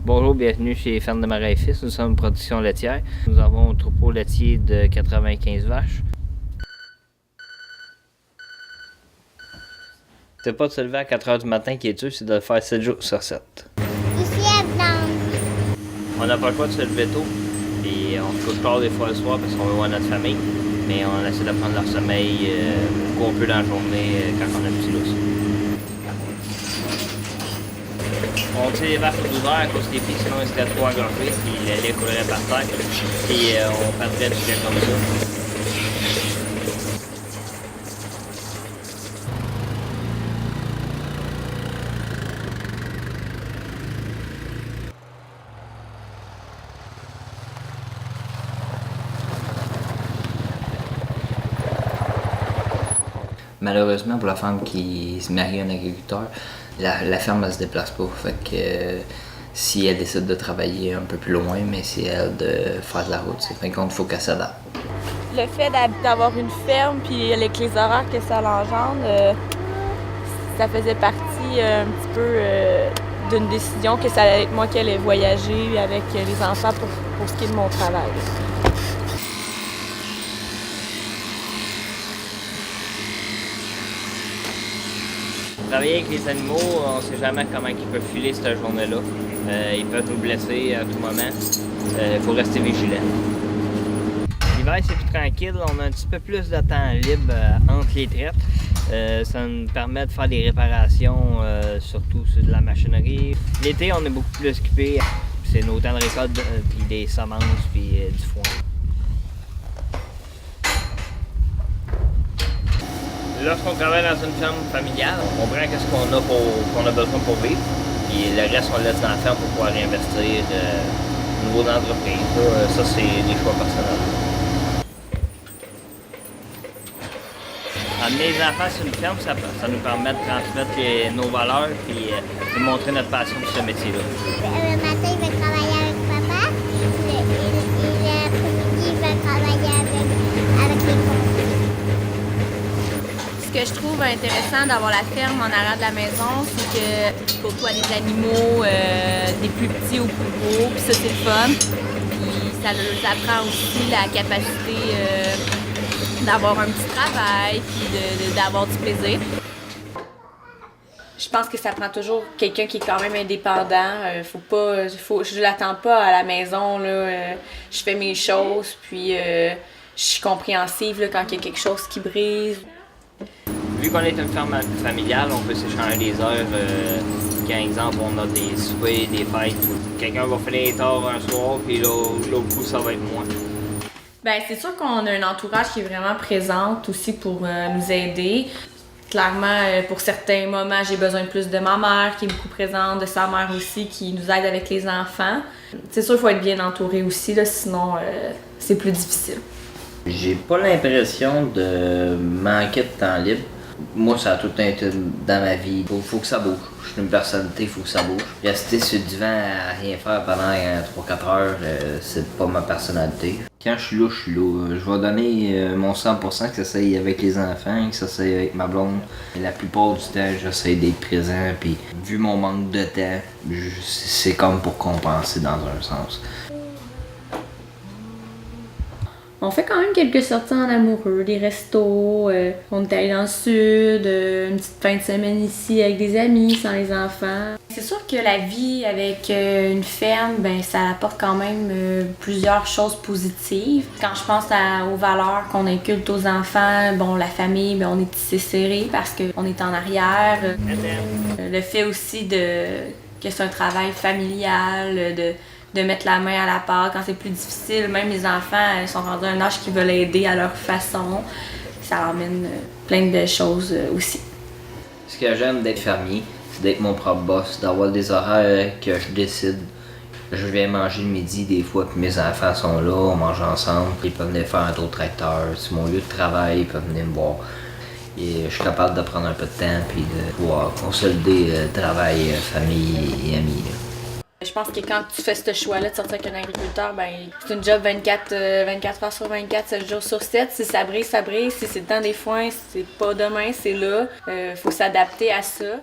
Bonjour, bienvenue chez Ferme de Marais et Fils. Nous sommes une production laitière. Nous avons un troupeau laitier de 95 vaches. C'est pas de se lever à 4 h du matin qui est dur, c'est de le faire 7 jours sur 7. On n'a pas le choix de se lever tôt. Puis on se couche tard des fois le soir parce qu'on veut voir notre famille. Mais on essaie de prendre leur sommeil un peu dans la journée quand on a un petit lousse. On tire les vaches aux 12 heures à cause des filles, sinon ils seraient trop engorgés, puis le lait coulerait par terre, puis on perdrait du lait comme ça. Malheureusement, pour la femme qui se marie à un agriculteur, la ferme ne se déplace pas. Fait que si elle décide de travailler un peu plus loin, mais c'est elle de faire de la route. Fait qu'on faut qu'elle s'adapte. Le fait d'avoir une ferme puis avec les horaires que ça l'engendre, ça faisait partie un petit peu d'une décision que ça allait être moi qui allais voyager avec les enfants pour ce qui est de mon travail. Travailler avec les animaux, on ne sait jamais comment ils peuvent filer cette journée-là. Ils peuvent nous blesser à tout moment. Il faut rester vigilant. L'hiver, c'est plus tranquille. On a un petit peu plus de temps libre entre les traites. Ça nous permet de faire des réparations, surtout sur de la machinerie. L'été, on est beaucoup plus occupé. C'est nos temps de récolte, puis des semences, puis du foin. Lorsqu'on travaille dans une ferme familiale, on prend ce qu'on a besoin pour vivre, puis le reste, on le laisse dans la ferme pour pouvoir réinvestir au niveau d'entreprise. Ça, c'est des choix personnels. Amener les enfants sur une ferme, ça nous permet de transmettre nos valeurs et de montrer notre passion pour ce métier-là. Le matin, il va travailler avec papa, et l'après-midi, il va travailler avec les comptes. Ce que je trouve intéressant d'avoir la ferme en arrière de la maison, c'est que tu côtoies des animaux, des plus petits aux plus gros, puis ça c'est le fun. Puis ça leur apprend aussi la capacité d'avoir un petit travail, puis d'avoir du plaisir. Je pense que ça prend toujours quelqu'un qui est quand même indépendant. Je l'attends pas à la maison, là. Je fais mes choses, puis je suis compréhensive là, quand il y a quelque chose qui brise. Vu qu'on est une ferme familiale, on peut s'échanger des heures. Par exemple, on a des soupers, des fêtes. Quelqu'un va finir tard un soir, puis l'autre coup, ça va être moi. Bien, c'est sûr qu'on a un entourage qui est vraiment présent aussi pour nous aider. Clairement, pour certains moments, j'ai besoin de plus de ma mère qui est beaucoup présente, de sa mère aussi qui nous aide avec les enfants. C'est sûr qu'il faut être bien entouré aussi, là, sinon c'est plus difficile. J'ai pas l'impression de manquer de temps libre. Moi, ça a tout le temps été dans ma vie. Faut que ça bouge. Je suis une personnalité, il faut que ça bouge. Rester sur le divan à rien faire pendant 3-4 heures, c'est pas ma personnalité. Quand je suis là, je suis là. Je vais donner mon 100%, que ça soit avec les enfants, que ça soit avec ma blonde. Et la plupart du temps, j'essaie d'être présent. Puis, vu mon manque de temps, c'est comme pour compenser dans un sens. On fait quand même quelques sorties en amoureux, des restos, on est allé dans le sud, une petite fin de semaine ici avec des amis, sans les enfants. C'est sûr que la vie avec une ferme, ben ça apporte quand même plusieurs choses positives. Quand je pense aux valeurs qu'on inculte aux enfants, bon, la famille, ben on est tissé serré parce qu'on est en arrière. Le fait aussi que c'est un travail familial, de mettre la main à la pâte quand c'est plus difficile. Même les enfants sont rendus à un âge qui veulent aider à leur façon. Ça emmène plein de belles choses aussi. Ce que j'aime d'être fermier, c'est d'être mon propre boss, d'avoir des horaires que je décide. Je viens manger le midi des fois, puis mes enfants sont là, on mange ensemble. Ils peuvent venir faire un tour de tracteur. C'est mon lieu de travail, ils peuvent venir me voir. Et je suis capable de prendre un peu de temps puis de pouvoir consolider travail, famille et amis. Je pense que quand tu fais ce choix-là de sortir avec un agriculteur, ben c'est une job 24 heures sur 24, 7 jours sur 7. Si ça brise, ça brise. Si c'est le temps des foins, c'est pas demain, c'est là. Faut s'adapter à ça.